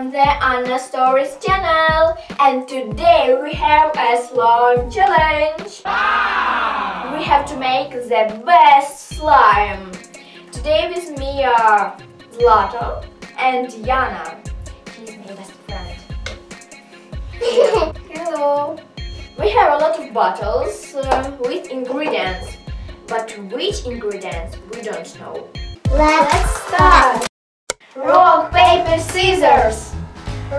on the AnnaStories channel, and today we have a slime challenge. Wow. We have to make the best slime. Today with me are Zlata and Yana. She's my best friend. Hello. We have a lot of bottles with ingredients, but which ingredients we don't know. Let's start. Rock, paper, scissors.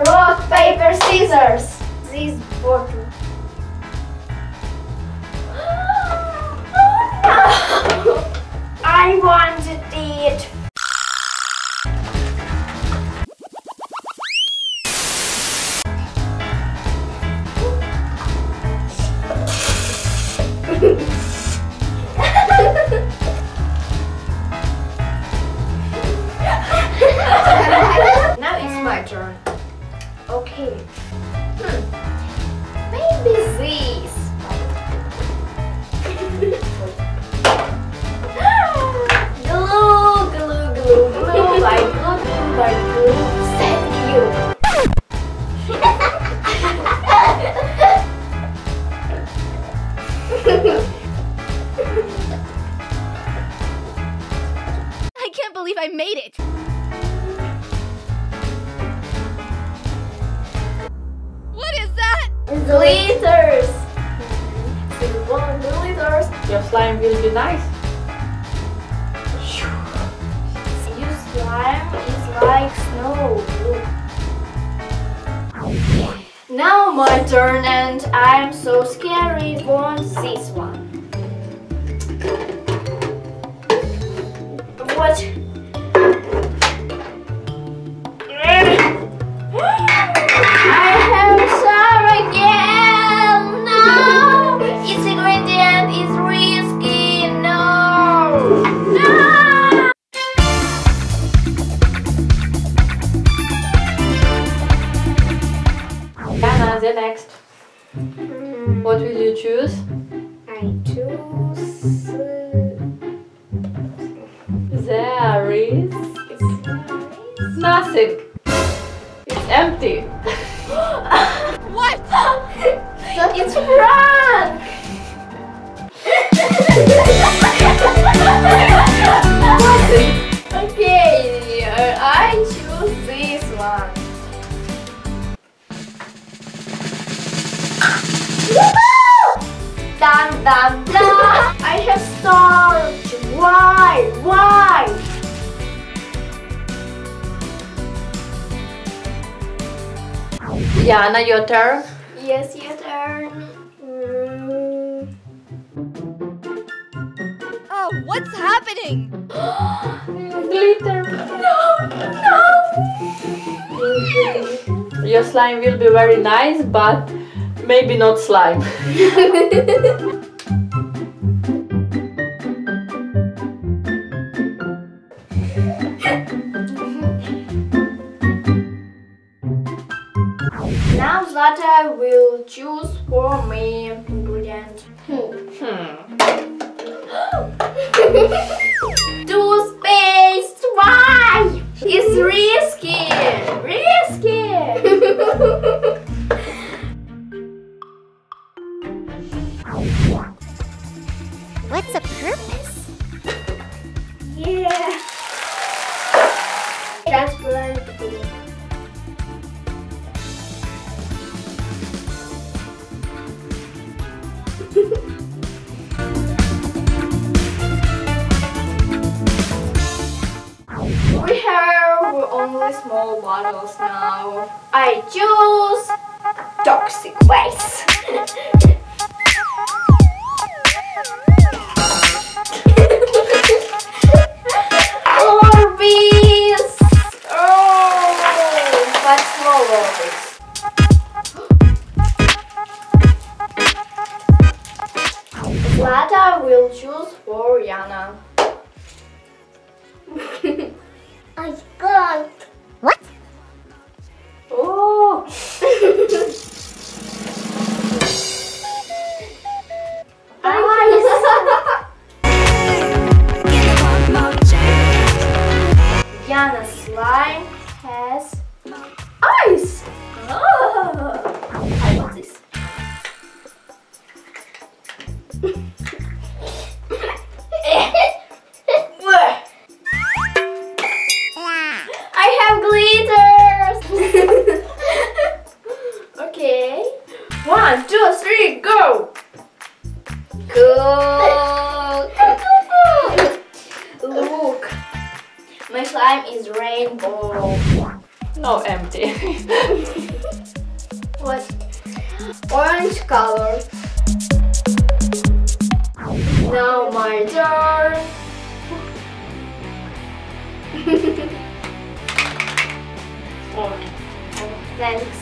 Rock, paper, scissors. This bottle. Oh, no. I wanted it. Now it's my turn. Okay. Maybe this. Glue, glue, glue, glue, like glue, like glue. Thank you. I can't believe I made it. What is that? Glitters. Glitters. Your slime will be nice. Your slime is like snow. Now my turn, and I'm so scary. Want this one? What? I have some again. No, its ingredient is risky. No, no. Yana, the next. What will you choose? I choose. There is nothing. It's empty. What? It's Frank. Okay, I choose this one. Dun dun dun! I have starch. Why? Why? Yana, your turn. Yes, your turn. Oh, what's happening? Glitter. No. Your slime will be very nice, but maybe not slime. Now Zlata will choose for me ingredient. Toothpaste. Why? It's risky. Risky. What's the purpose? Yeah. Transparent. We have only small bottles now. I choose toxic waste. Orbeez! Oh, but small Orbeez. Zlata will choose for Yana. I can't. What? Oh! Yana slime has slime is rainbow. No, empty. What? Orange color. Now my turn. Oh. Thanks.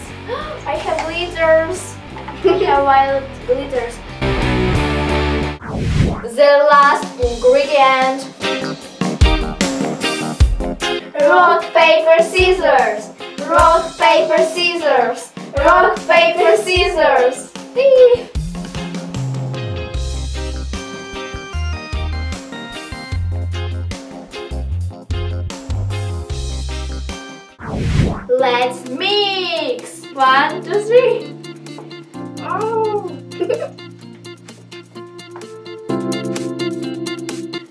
I have glitters. I have violet glitters. The last ingredient. Rock, paper, scissors. Rock, paper, scissors. Rock, paper, scissors. Whee! Let's mix. 1, 2, 3. Oh.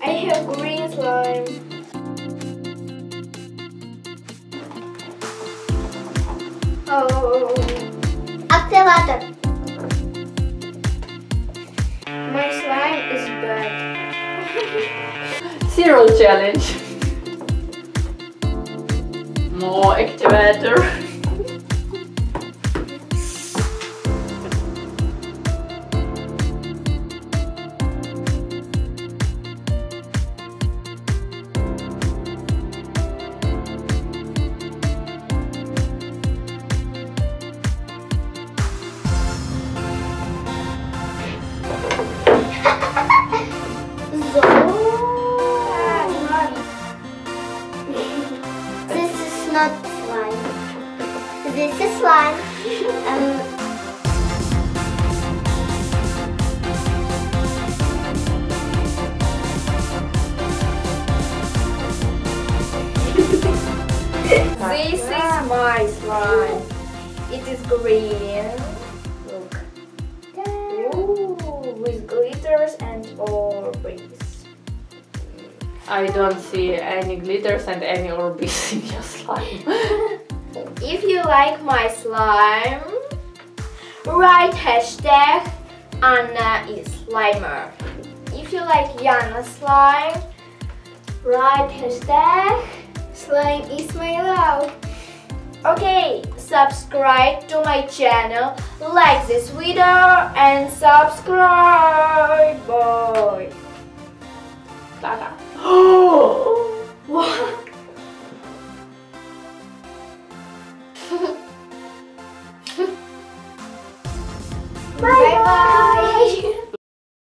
I have green slime. Oh. Activator. My slime is bad. Zero challenge. More activator. This is not slime. This is slime. This is my slime. It is green. Look. Ooh, with glitters and orbs. I don't see any glitters and any orbs in your slime. If you like my slime, write hashtag Anna is Slimer. If you like Yana slime, write hashtag Slime is my love. Okay, subscribe to my channel, like this video and subscribe.